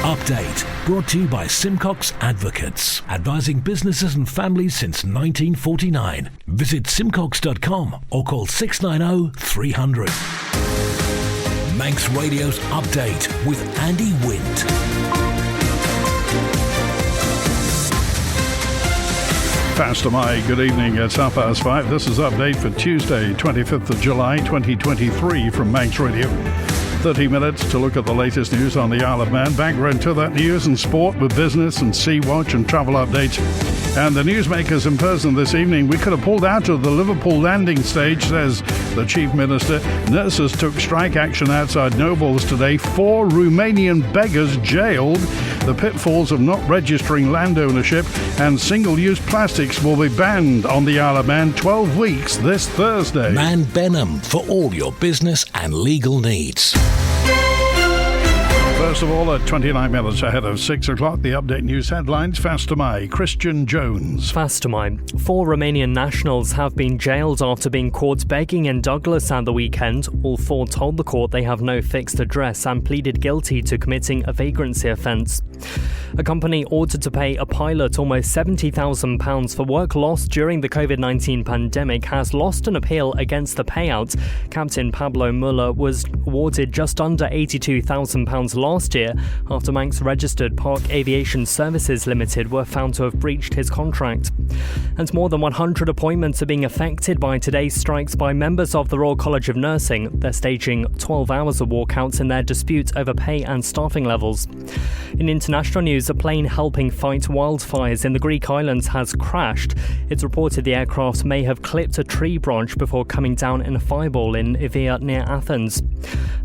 Update, brought to you by Simcox Advocates, advising businesses and families since 1949. Visit simcox.com or call 690 300. Manx Radio's Update with Andy Wint. Pastor Mike, good evening. It's 5:30. This is Update for Tuesday, 25th of July, 2023 from Manx Radio. 30 minutes to look at the latest news on the Isle of Man. Back right to that news and sport with business and Sea Watch and travel updates. And the newsmakers in person this evening. We could have pulled out of the Liverpool landing stage, says the Chief Minister. Nurses took strike action outside Nobles today. 4 Romanian beggars jailed. The pitfalls of not registering land ownership, and single-use plastics will be banned on the Isle of Man 12 weeks this Thursday. Man Benham for all your business and legal needs. First of all, at 29 minutes ahead of 6 o'clock, the Update News headlines. Fastamai, Christian Jones. Fastamai. 4 Romanian nationals have been jailed after being caught begging in Douglas at the weekend. All 4 told the court they have no fixed address and pleaded guilty to committing a vagrancy offence. A company ordered to pay a pilot almost £70,000 for work lost during the COVID-19 pandemic has lost an appeal against the payout. Captain Pablo Muller was awarded just under £82,000 last year after Manx registered Park Aviation Services Limited were found to have breached his contract. And more than 100 appointments are being affected by today's strikes by members of the Royal College of Nursing. They're staging 12 hours of walkouts in their dispute over pay and staffing levels. In international news, a plane helping fight wildfires in the Greek islands has crashed. It's reported the aircraft may have clipped a tree branch before coming down in a fireball in Ivrea near Athens.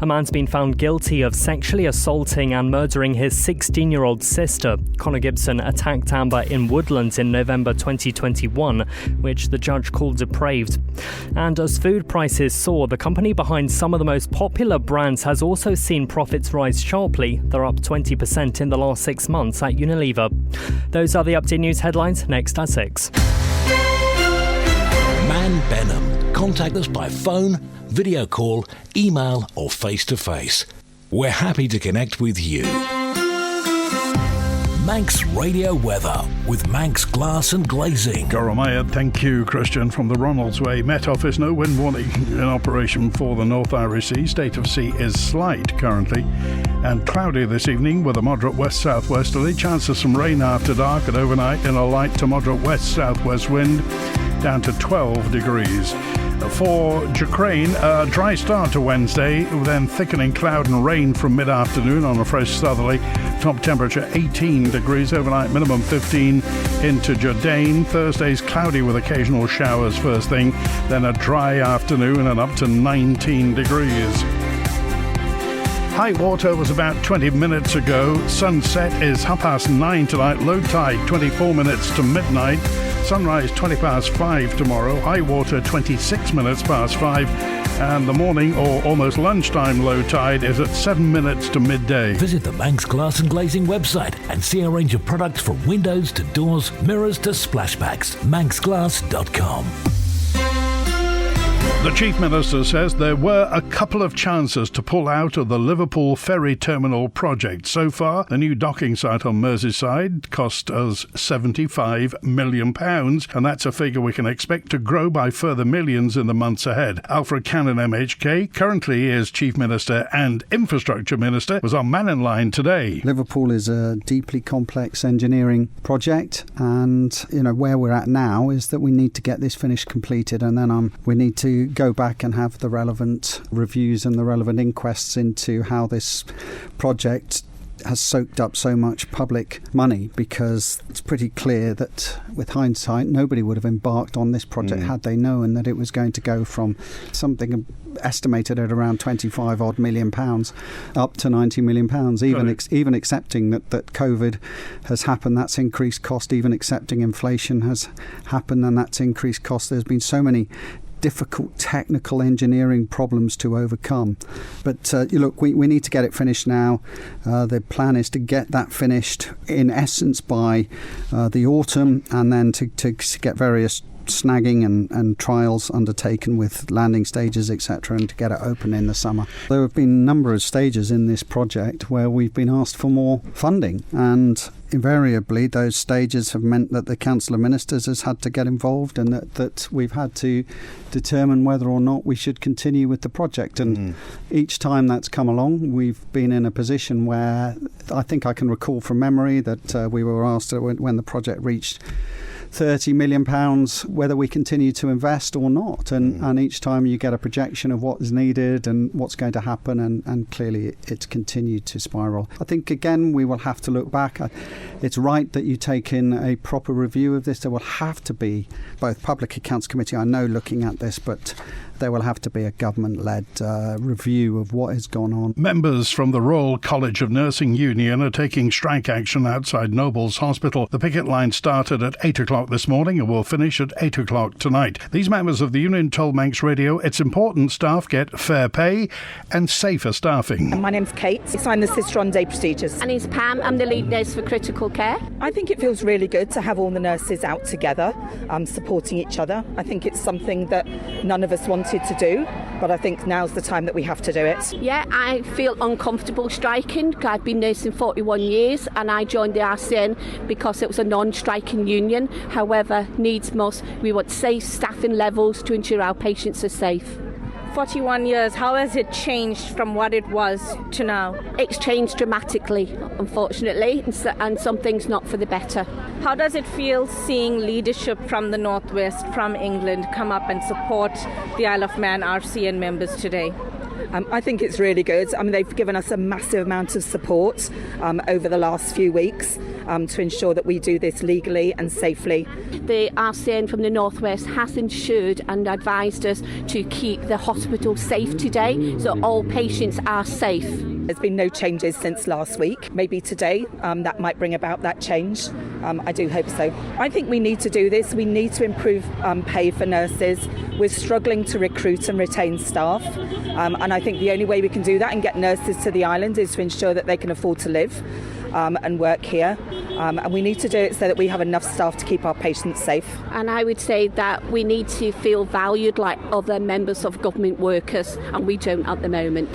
A man's been found guilty of sexually assaulting and murdering his 16-year-old sister. Connor Gibson attacked Amber in Woodlands in November 2021, which the judge called depraved. And as food prices soar, the company behind some of the most popular brands has also seen profits rise sharply. They're up 20% in the last 6 months at Unilever. Those are the Update News headlines, next at 6. Man Benham. Contact us by phone, video call, email or face-to-face. We're happy to connect with you. Manx Radio Weather with Manx Glass and Glazing. Goromaya, thank you, Christian. From the Ronalds Way Met Office, no wind warning in operation for the North Irish Sea. State of sea is slight currently and cloudy this evening with a moderate west-southwesterly. Chance of some rain after dark and overnight in a light to moderate west-southwest wind down to 12 degrees. For Ukraine, a dry start to Wednesday, then thickening cloud and rain from mid-afternoon on a fresh southerly. Top temperature 18 degrees, overnight minimum 15 into Jordan. Thursday's cloudy with occasional showers first thing, then a dry afternoon and up to 19 degrees. High water was about 20 minutes ago. Sunset is 9:30 tonight. Low tide 24 minutes to midnight. Sunrise 5:20 tomorrow. High water 26 minutes past 5. And the morning or almost lunchtime low tide is at 7 minutes to midday. Visit the Manx Glass and Glazing website and see a range of products from windows to doors, mirrors to splashbacks. manxglass.com. The Chief Minister says there were a couple of chances to pull out of the Liverpool Ferry Terminal project. So far, the new docking site on Merseyside cost us £75 million, and that's a figure we can expect to grow by further millions in the months ahead. Alfred Cannon MHK, currently is Chief Minister and Infrastructure Minister, was on Man in Line today. Liverpool is a deeply complex engineering project, and where we're at now is that we need to get this finished, completed, and then we need to go back and have the relevant reviews and the relevant inquests into how this project has soaked up so much public money, because it's pretty clear that with hindsight nobody would have embarked on this project had they known that it was going to go from something estimated at around £25 million up to £90 million, even accepting that COVID has happened, that's increased cost, even accepting inflation has happened and that's increased cost. There's been so many difficult technical engineering problems to overcome. But look, we need to get it finished now. The plan is to get that finished in essence by the autumn, and then to get various snagging and trials undertaken with landing stages, etc., and to get it open in the summer. There have been a number of stages in this project where we've been asked for more funding, and invariably those stages have meant that the Council of Ministers has had to get involved, and that we've had to determine whether or not we should continue with the project. And each time that's come along, we've been in a position where I think I can recall from memory that we were asked when the project reached £30 million whether we continue to invest or not, and each time you get a projection of what is needed and what's going to happen, and clearly it's continued to spiral. I think again we will have to look back. It's right that you take in a proper review of this. There will have to be both Public Accounts Committee, I know, looking at this, but there will have to be a government-led review of what has gone on. Members from the Royal College of Nursing Union are taking strike action outside Nobles Hospital. The picket line started at 8 o'clock this morning and will finish at 8 o'clock tonight. These members of the union told Manx Radio it's important staff get fair pay and safer staffing. My name's Kate. I'm the sister on day procedures. My name's Pam. I'm the lead nurse for critical care. I think it feels really good to have all the nurses out together, supporting each other. I think it's something that none of us wanted to do, but I think now's the time that we have to do it. Yeah, I feel uncomfortable striking. I've been nursing 41 years and I joined the RCN because it was a non-striking union. However, needs must, we want safe staffing levels to ensure our patients are safe. 41 years, how has it changed from what it was to now? It's changed dramatically, unfortunately, and some things not for the better. How does it feel seeing leadership from the Northwest, from England, come up and support the Isle of Man RCN members today? I think it's really good. I mean, they've given us a massive amount of support over the last few weeks to ensure that we do this legally and safely. The RCN from the Northwest has ensured and advised us to keep the hospital safe today, so all patients are safe. There's been no changes since last week. Maybe today that might bring about that change. I do hope so. I think we need to do this. We need to improve pay for nurses. We're struggling to recruit and retain staff. And I think the only way we can do that and get nurses to the island is to ensure that they can afford to live and work here. And we need to do it so that we have enough staff to keep our patients safe. And I would say that we need to feel valued like other members of government workers, and we don't at the moment.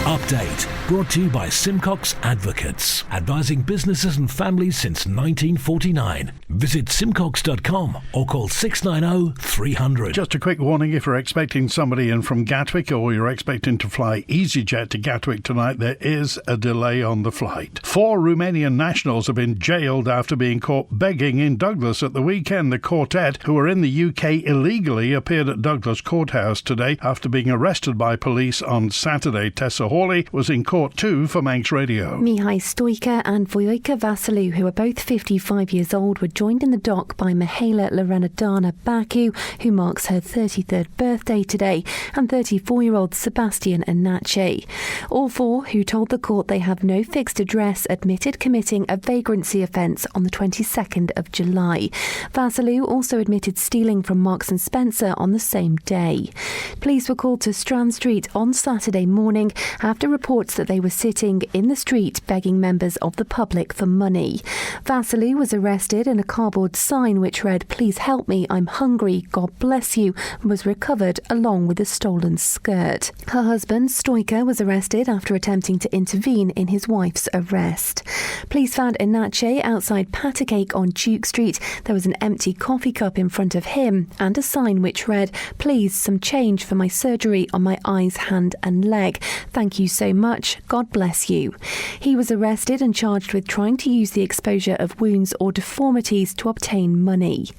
Update brought to you by Simcox Advocates, advising businesses and families since 1949. Visit simcox.com or call 690 300. Just a quick warning, if you're expecting somebody in from Gatwick or you're expecting to fly EasyJet to Gatwick tonight, there is a delay on the flight. 4 Romanian nationals have been jailed after being caught begging in Douglas at the weekend. The quartet, who were in the UK illegally, appeared at Douglas Courthouse today after being arrested by police on Saturday. Tessa Hawley was in court too for Manx Radio. Mihai Stoica and Voyoika Vasilou, who are both 55 years old, were joined in the dock by Mihaela Lorenadana Baku, who marks her 33rd birthday today, and 34-year-old Sebastian Anache. All 4, who told the court they have no fixed address, admitted committing a vagrancy offence on the 22nd of July. Vasilou also admitted stealing from Marks & Spencer on the same day. Police were called to Strand Street on Saturday morning after reports that they were sitting in the street begging members of the public for money. Vasilou was arrested, and a cardboard sign which read, "Please help me, I'm hungry, God bless you," was recovered along with a stolen skirt. Her husband, Stoica, was arrested after attempting to intervene in his wife's arrest. Police found Anache outside Patacake on Duke Street. There was an empty coffee cup in front of him and a sign which read, "Please, some change for my surgery on my eyes, hand and leg. Thank you so much. God bless you." He was arrested and charged with trying to use the exposure of wounds or deformities to obtain money.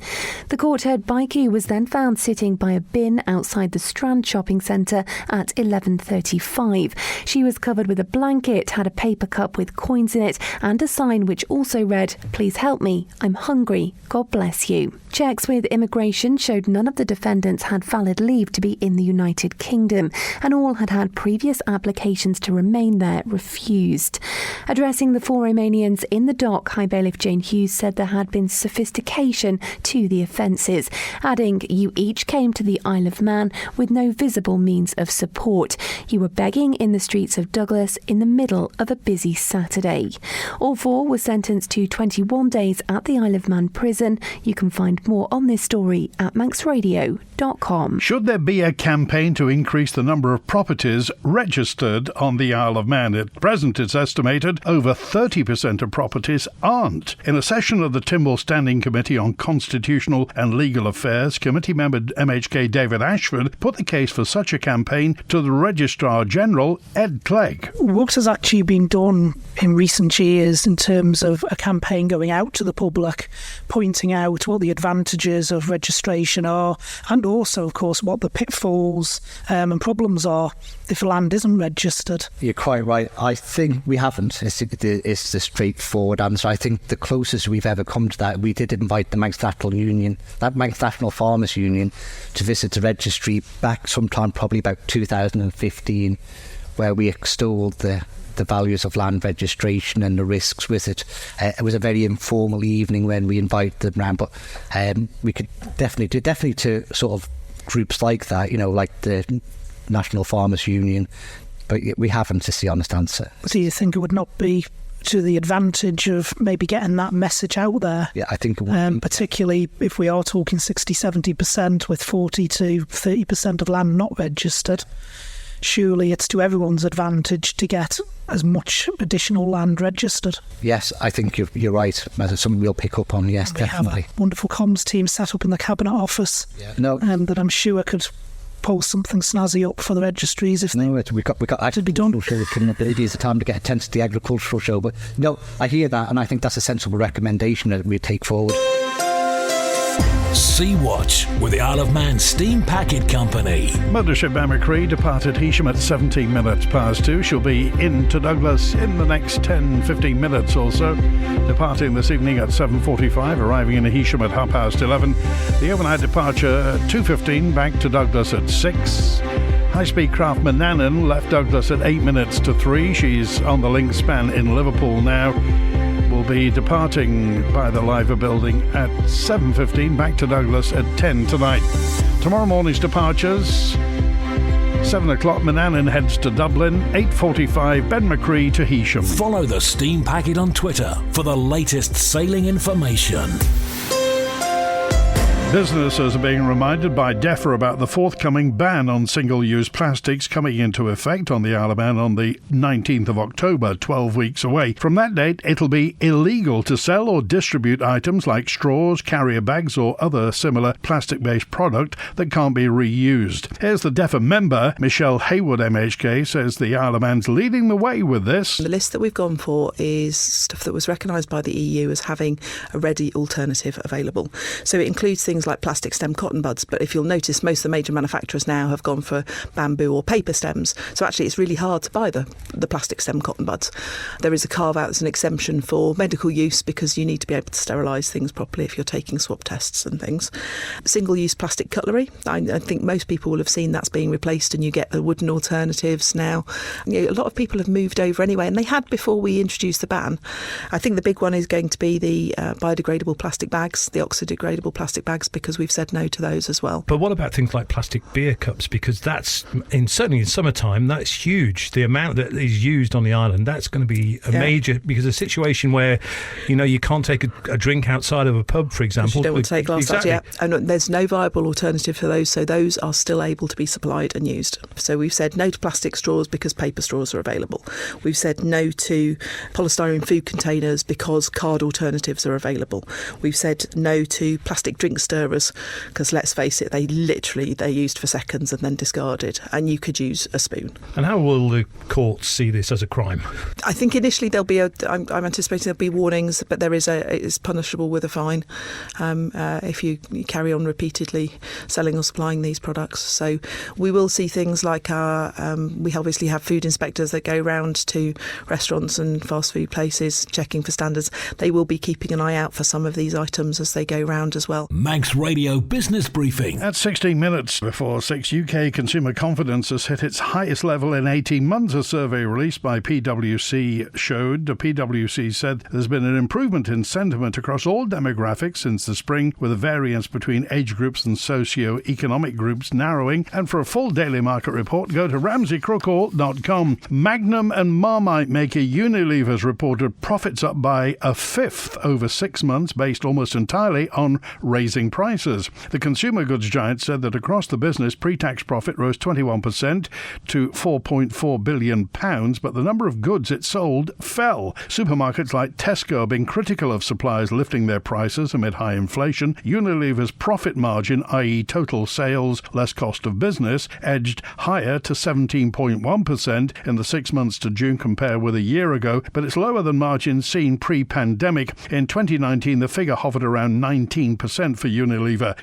The court heard Baiku was then found sitting by a bin outside the Strand shopping centre at 11:35. She was covered with a blanket, had a paper cup with coins in it, and a sign which also read, "Please help me, I'm hungry, God bless you." Checks with immigration showed none of the defendants had valid leave to be in the United Kingdom, and all had had previous applications applications to remain there refused. Addressing the 4 Romanians in the dock, High Bailiff Jane Hughes said there had been sophistication to the offences, adding, "You each came to the Isle of Man with no visible means of support. You were begging in the streets of Douglas in the middle of a busy Saturday." All 4 were sentenced to 21 days at the Isle of Man prison. You can find more on this story at manxradio.com. Should there be a campaign to increase the number of properties registered on the Isle of Man? At present, it's estimated over 30% of properties aren't. In a session of the Tynwald Standing Committee on Constitutional and Legal Affairs, committee member MHK David Ashford put the case for such a campaign to the Registrar General, Ed Clegg. What has actually been done in recent years in terms of a campaign going out to the public, pointing out what the advantages of registration are, and also, of course, what the pitfalls and problems are if land isn't registered? You're quite right. I think we haven't. It's the straightforward answer. I think the closest we've ever come to that, we did invite the Manx National Union, that Manx National Farmers Union, to visit the registry back sometime probably about 2015, where we extolled the values of land registration and the risks with it. It was a very informal evening when we invited them round, but we could definitely to sort of groups like that, like the National Farmers Union, but we haven't, is the honest answer. Do you think it would not be to the advantage of maybe getting that message out there? Yeah, I think it would. Particularly if we are talking 60-70% with 40 to 30% of land not registered. Surely it's to everyone's advantage to get as much additional land registered. Yes, I think you're right. That's something we'll pick up on, yes, definitely. We have a wonderful comms team set up in the Cabinet Office that I'm sure could pull something snazzy up for the registries. We got to be done. Maybe it's the time to get attention to the agricultural show. But no, I hear that, and I think that's a sensible recommendation that we take forward. Sea Watch with the Isle of Man Steam Packet Company. Mothership Macquarie departed Heysham at 17 minutes past 2. She'll be into Douglas in the next 10-15 minutes or so. Departing this evening at 7:45, arriving in Heysham at 11:30. The overnight departure at 2:15, back to Douglas at 6. High-speed craft Manannan left Douglas at 8 minutes to 3. She's on the link span in Liverpool now. Will be departing by the Liver building at 7:15, back to Douglas at 10 tonight. Tomorrow morning's departures: 7 o'clock Manannan heads to Dublin, 8:45 Ben Macquarie to Heysham. Follow the Steam Packet on Twitter for the latest sailing information. Businesses are being reminded by DEFRA about the forthcoming ban on single-use plastics coming into effect on the Isle of Man on the 19th of October, 12 weeks away. From that date, it'll be illegal to sell or distribute items like straws, carrier bags or other similar plastic-based product that can't be reused. Here's the DEFRA member, Michelle Haywood MHK, says the Isle of Man's leading the way with this. The list that we've gone for is stuff that was recognised by the EU as having a ready alternative available. So it includes things like plastic stem cotton buds, but if you'll notice, most of the major manufacturers now have gone for bamboo or paper stems. So actually it's really hard to buy the plastic stem cotton buds. There is a carve-out as an exemption for medical use because you need to be able to sterilise things properly if you're taking swab tests and things. Single-use plastic cutlery, I think most people will have seen that's being replaced and you get the wooden alternatives now. A lot of people have moved over anyway, and they had before we introduced the ban. I think the big one is going to be the biodegradable plastic bags, the oxidegradable plastic bags, because we've said no to those as well. But what about things like plastic beer cups? Because that's, certainly in summertime, that's huge. The amount that is used on the island, that's going to be a major, because a situation where, you can't take a drink outside of a pub, for example. You don't want to take glass out, exactly. And there's no viable alternative for those, so those are still able to be supplied and used. So we've said no to plastic straws because paper straws are available. We've said no to polystyrene food containers because card alternatives are available. We've said no to plastic drink stirrers because, let's face it, they're used for seconds and then discarded, and you could use a spoon. And how will the courts see this as a crime? I think initially I'm anticipating there'll be warnings, but it's punishable with a fine if you carry on repeatedly selling or supplying these products. So we will see things like we obviously have food inspectors that go round to restaurants and fast food places checking for standards. They will be keeping an eye out for some of these items as they go round as well. Manx Talks Radio Business Briefing. At 16 minutes before 6, UK consumer confidence has hit its highest level in 18 months. A survey released by PwC showed. The PwC said there's been an improvement in sentiment across all demographics since the spring, with a variance between age groups and socio-economic groups narrowing. And for a full daily market report, go to ramseycrookall.com. Magnum and Marmite maker Unilever's reported profits up by a fifth over 6 months, based almost entirely on raising prices. The consumer goods giant said that across the business, pre-tax profit rose 21% to £4.4 billion, but the number of goods it sold fell. Supermarkets like Tesco are being critical of suppliers lifting their prices amid high inflation. Unilever's profit margin, i.e. total sales less cost of business, edged higher to 17.1% in the 6 months to June compared with a year ago, but it's lower than margins seen pre-pandemic. In 2019, the figure hovered around 19% for Unilever.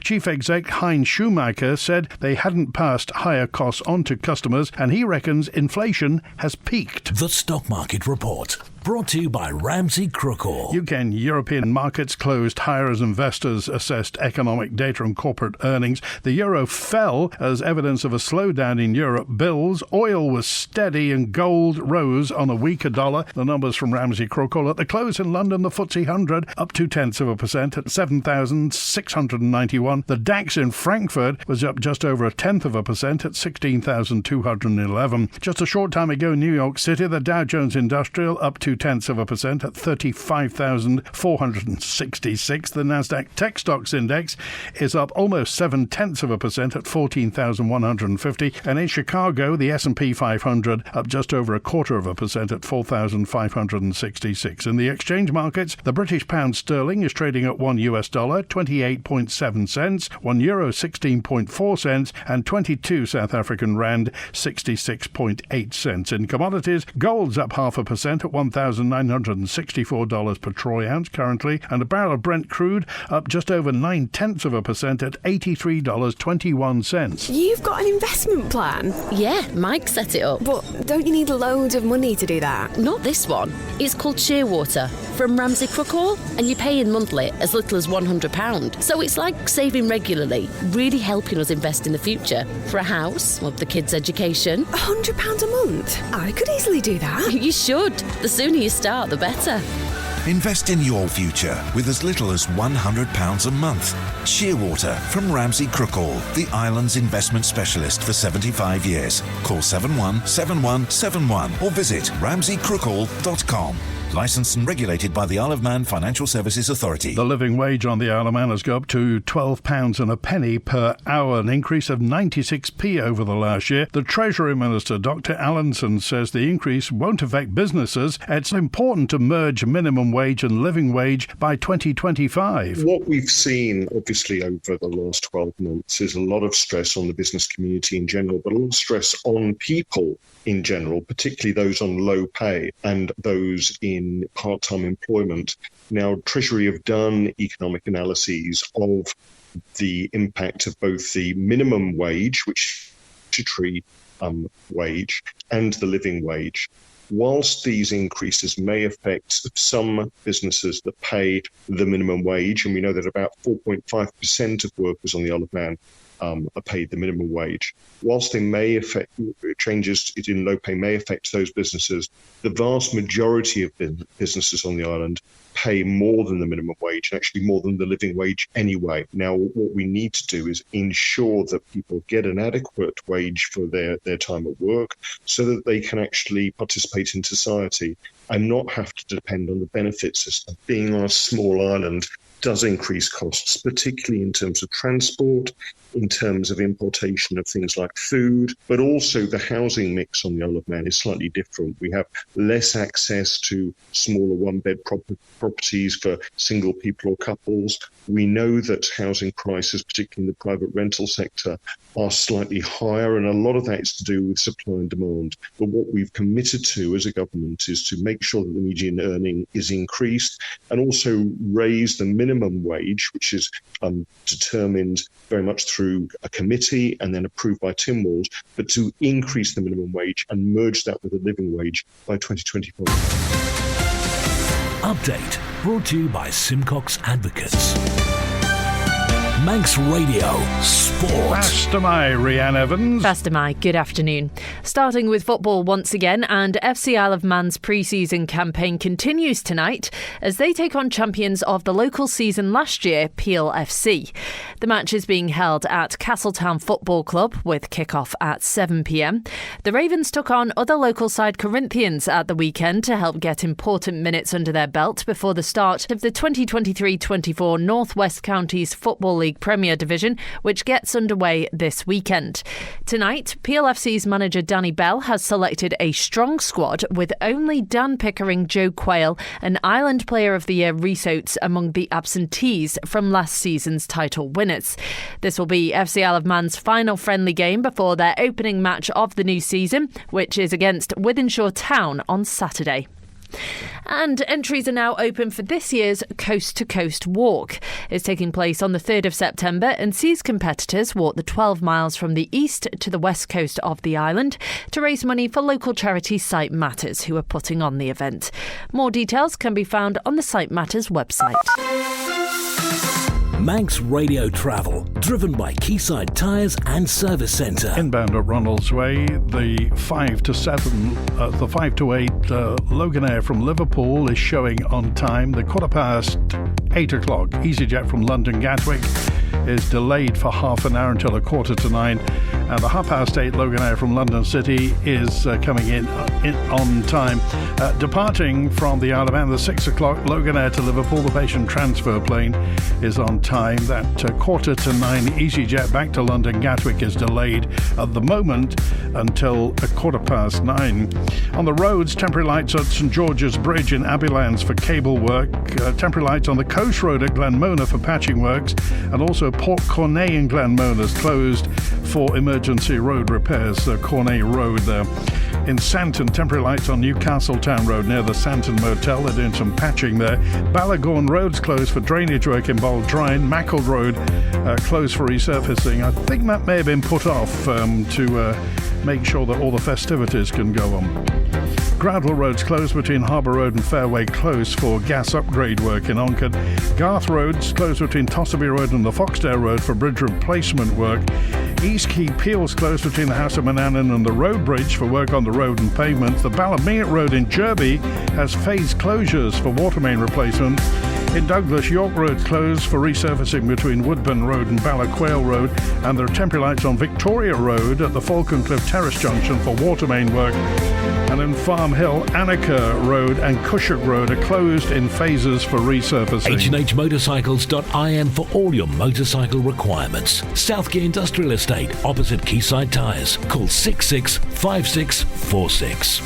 Chief Exec Heinz Schumacher said they hadn't passed higher costs on to customers, and he reckons inflation has peaked. The Stock Market Report, brought to you by Ramsey Crookall. UK and European markets closed higher as investors assessed economic data and corporate earnings. The euro fell as evidence of a slowdown in Europe bills. Oil was steady and gold rose on a weaker dollar. The numbers from Ramsey Crookall. At the close in London, the FTSE 100 up 0.2% at 7,691. The DAX in Frankfurt was up just over 0.1% at 16,211. Just a short time ago, New York City, the Dow Jones Industrial up 0.2% at 35,466. The Nasdaq Tech Stocks Index is up almost 0.7% at 14,150. And in Chicago, the S&P 500 up just over 0.25% at 4,566. In the exchange markets, the British pound sterling is trading at $1 28.7 cents, €1 16.4 cents, and 22 South African rand 66.8 cents. In commodities, gold's up 0.5% at $1,964 per troy ounce currently, and a barrel of Brent crude up just over 0.9% at $83.21. You've got an investment plan? Yeah, Mike set it up. But don't you need loads of money to do that? Not this one. It's called Shearwater from Ramsey Crookall, and you pay in monthly as little as £100. So it's like saving regularly, really helping us invest in the future. For a house, or the kids' education. £100 a month? I could easily do that. You should. The sooner you start, the better. Invest in your future with as little as £100 a month. Shearwater from Ramsey Crookall, the island's investment specialist for 75 years. Call 717171 or visit ramseycrookall.com. Licensed and regulated by the Isle of Man Financial Services Authority. The living wage on the Isle of Man has gone up to £12.01 per hour, an increase of 96p over the last year. The Treasury Minister, Dr. Allinson, says the increase won't affect businesses. It's important to merge minimum wage and living wage by 2025. What we've seen, obviously, over the last 12 months is a lot of stress on the business community in general, but a lot of stress on people in general, particularly those on low pay and those in part-time employment. Now, Treasury have done economic analyses of the impact of both the minimum wage, which is statutory wage, and the living wage. Whilst these increases may affect some businesses that pay the minimum wage, and we know that about 4.5% of workers on the Isle of Man are paid the minimum wage. Whilst they may affect changes in low pay may affect those businesses, the vast majority of businesses on the island pay more than the minimum wage, and actually more than the living wage anyway. Now, what we need to do is ensure that people get an adequate wage for their time at work so that they can actually participate in society and not have to depend on the benefit system. Being on a small island does increase costs, particularly in terms of transport, in terms of importation of things like food, but also the housing mix on the Isle of Man is slightly different. We have less access to smaller one-bed properties for single people or couples. We know that housing prices, particularly in the private rental sector, are slightly higher, and a lot of that is to do with supply and demand. But what we've committed to as a government is to make sure that the median earning is increased and also raise the minimum wage, which is determined very much through a committee and then approved by Timwalls, but to increase the minimum wage and merge that with the living wage by 2025. Update brought to you by Simcox Advocates. Manx Radio Sport. Fast am I, Rhiann Evans. Fast am I. Good afternoon. Starting with football once again, and FC Isle of Man's pre-season campaign continues tonight as they take on champions of the local season last year, Peel FC. The match is being held at Castletown Football Club with kick-off at 7 p.m. The Ravens took on other local side Corinthians at the weekend to help get important minutes under their belt before the start of the 2023-24 North West Counties Football League Premier Division, which gets underway this weekend. Tonight, Peel FC's manager Danny Bell has selected a strong squad with only Dan Pickering, Joe Quayle and Island Player of the Year Rhys Oates among the absentees from last season's title winners. This will be FC Isle of Man's final friendly game before their opening match of the new season, which is against Wythenshawe Town on Saturday. And entries are now open for this year's Coast to Coast Walk. It's taking place on the 3rd of September and sees competitors walk the 12 miles from the east to the west coast of the island to raise money for local charity Sight Matters, who are putting on the event. More details can be found on the Sight Matters website. Manx Radio Travel, driven by Quayside Tyres and Service Centre. Inbound at Ronalds Way, the 5 to 8 Loganair from Liverpool is showing on time. The 8:15 o'clock EasyJet from London Gatwick is delayed for half an hour until 9:15, and the 8:30 Loganair from London City is coming in on time. Departing from the Isle of Man, the 6 o'clock Loganair to Liverpool, the patient transfer plane is on time. That 9:15 EasyJet back to London Gatwick is delayed at the moment until 9:15. On the roads, temporary lights at St George's Bridge in Abbeylands for cable work, temporary lights on the Coast Road at Glenmona for patching works, and also Port Cornay in Glenmona is closed for emergency road repairs. Cornay Road there. In Santon, temporary lights on Newcastle Town Road near the Santon Motel. They're doing some patching there. Ballagorn Road's closed for drainage work in Baldrine. Mackle Road closed for resurfacing. I think that may have been put off to make sure that all the festivities can go on. Gradle Road's closed between Harbour Road and Fairway Close for gas upgrade work in Oncard. Garth Road's closed between Tossaby Road and the Foxdale Road for bridge replacement work. East Quay Peel's closed between the House of Manannan and the Road Bridge for work on the road and pavement. The Ballymere Road in Derby has phased closures for water main replacement. In Douglas, York Road's closed for resurfacing between Woodburn Road and Ballaquail Road, and there are temporary lights on Victoria Road at the Falconcliff Terrace Junction for water main work. And in Farm Hill, Annika Road and Cushok Road are closed in phases for resurfacing. H&H Motorcycles.in for all your motorcycle requirements. Southgate Industrial Estate, opposite Quayside Tyres. Call 665646.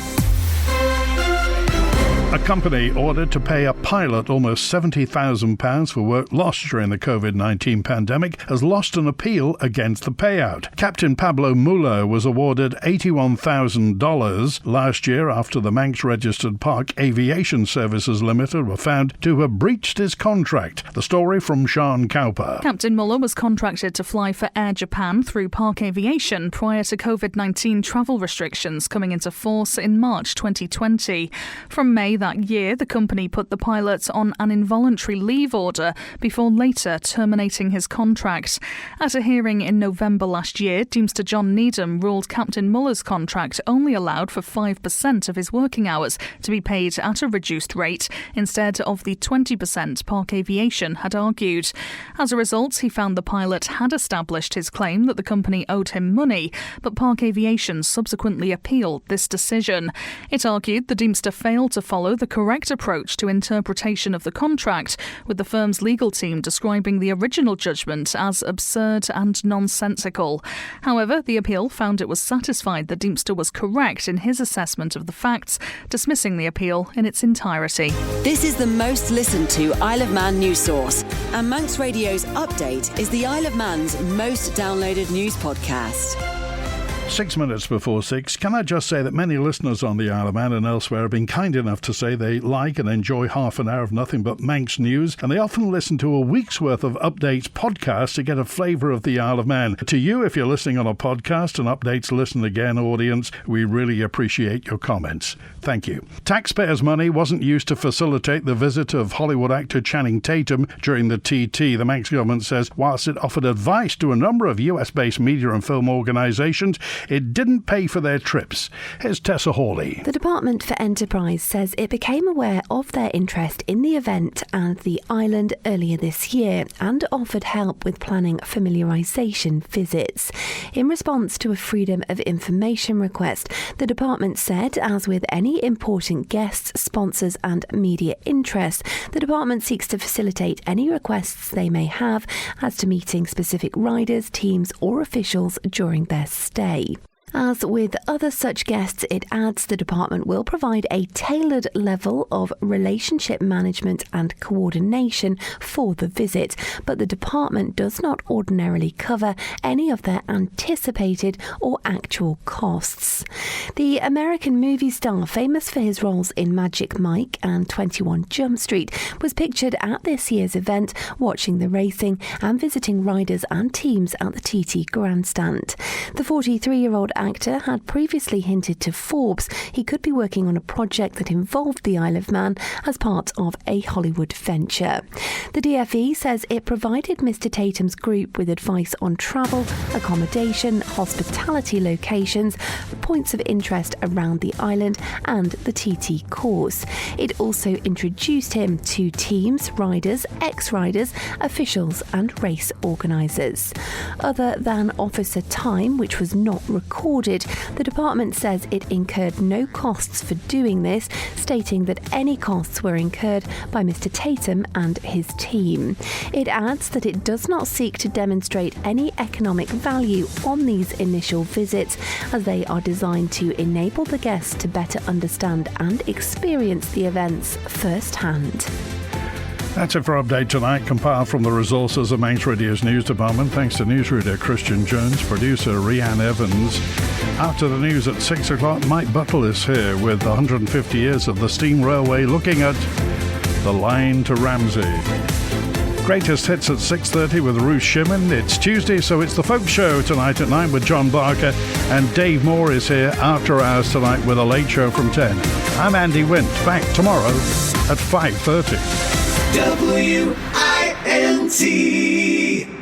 A company ordered to pay a pilot almost £70,000 for work lost during the COVID-19 pandemic has lost an appeal against the payout. Captain Pablo Muller was awarded $81,000 last year after the Manx-registered Park Aviation Services Limited were found to have breached his contract. The story from Sean Cowper. Captain Muller was contracted to fly for Air Japan through Park Aviation prior to COVID-19 travel restrictions coming into force in March 2020. From May that year, the company put the pilot on an involuntary leave order before later terminating his contract. At a hearing in November last year, Deemster John Needham ruled Captain Muller's contract only allowed for 5% of his working hours to be paid at a reduced rate, instead of the 20% Park Aviation had argued. As a result, he found the pilot had established his claim that the company owed him money, but Park Aviation subsequently appealed this decision. It argued the Deemster failed to follow the correct approach to interpretation of the contract, with the firm's legal team describing the original judgment as absurd and nonsensical. However, the appeal found it was satisfied that Deemster was correct in his assessment of the facts, dismissing the appeal in its entirety. This is the most listened to Isle of Man news source, and Manx Radio's Update is the Isle of Man's most downloaded news podcast. 6 minutes before 6. Can I just say that many listeners on the Isle of Man and elsewhere have been kind enough to say they like and enjoy half an hour of nothing but Manx news, and they often listen to a week's worth of Updates podcast to get a flavour of the Isle of Man. To you, if you're listening on a podcast and Updates Listen Again audience, we really appreciate your comments. Thank you. Taxpayers' money wasn't used to facilitate the visit of Hollywood actor Channing Tatum during the TT. The Manx government says whilst it offered advice to a number of US-based media and film organisations, it didn't pay for their trips. Here's Tessa Hawley. The Department for Enterprise says it became aware of their interest in the event and the island earlier this year and offered help with planning familiarisation visits. In response to a Freedom of Information request, the department said, as with any important guests, sponsors and media interest, the department seeks to facilitate any requests they may have as to meeting specific riders, teams or officials during their stay. As with other such guests, it adds the department will provide a tailored level of relationship management and coordination for the visit, but the department does not ordinarily cover any of their anticipated or actual costs. The American movie star, famous for his roles in Magic Mike and 21 Jump Street, was pictured at this year's event watching the racing and visiting riders and teams at the TT Grandstand. The 43-year-old actor had previously hinted to Forbes he could be working on a project that involved the Isle of Man as part of a Hollywood venture. The DFE says it provided Mr. Tatum's group with advice on travel, accommodation, hospitality locations, points of interest around the island and the TT course. It also introduced him to teams, riders, ex-riders, officials and race organisers. Other than officer time, which was not recorded, the department says it incurred no costs for doing this, stating that any costs were incurred by Mr. Tatum and his team. It adds that it does not seek to demonstrate any economic value on these initial visits, as they are designed to enable the guests to better understand and experience the events firsthand. That's it for Update Tonight, compiled from the resources of Manx Radio's news department. Thanks to newsreader Christian Jones, producer Rhiann Evans. After the news at 6 o'clock, Mike Buttle is here with 150 years of the steam railway, looking at the line to Ramsey. Greatest hits at 6:30 with Ruth Shimon. It's Tuesday, so it's the Folk Show tonight at 9 with John Barker, and Dave Moore is here after hours tonight with a late show from 10. I'm Andy Wint, back tomorrow at 5:30. WINT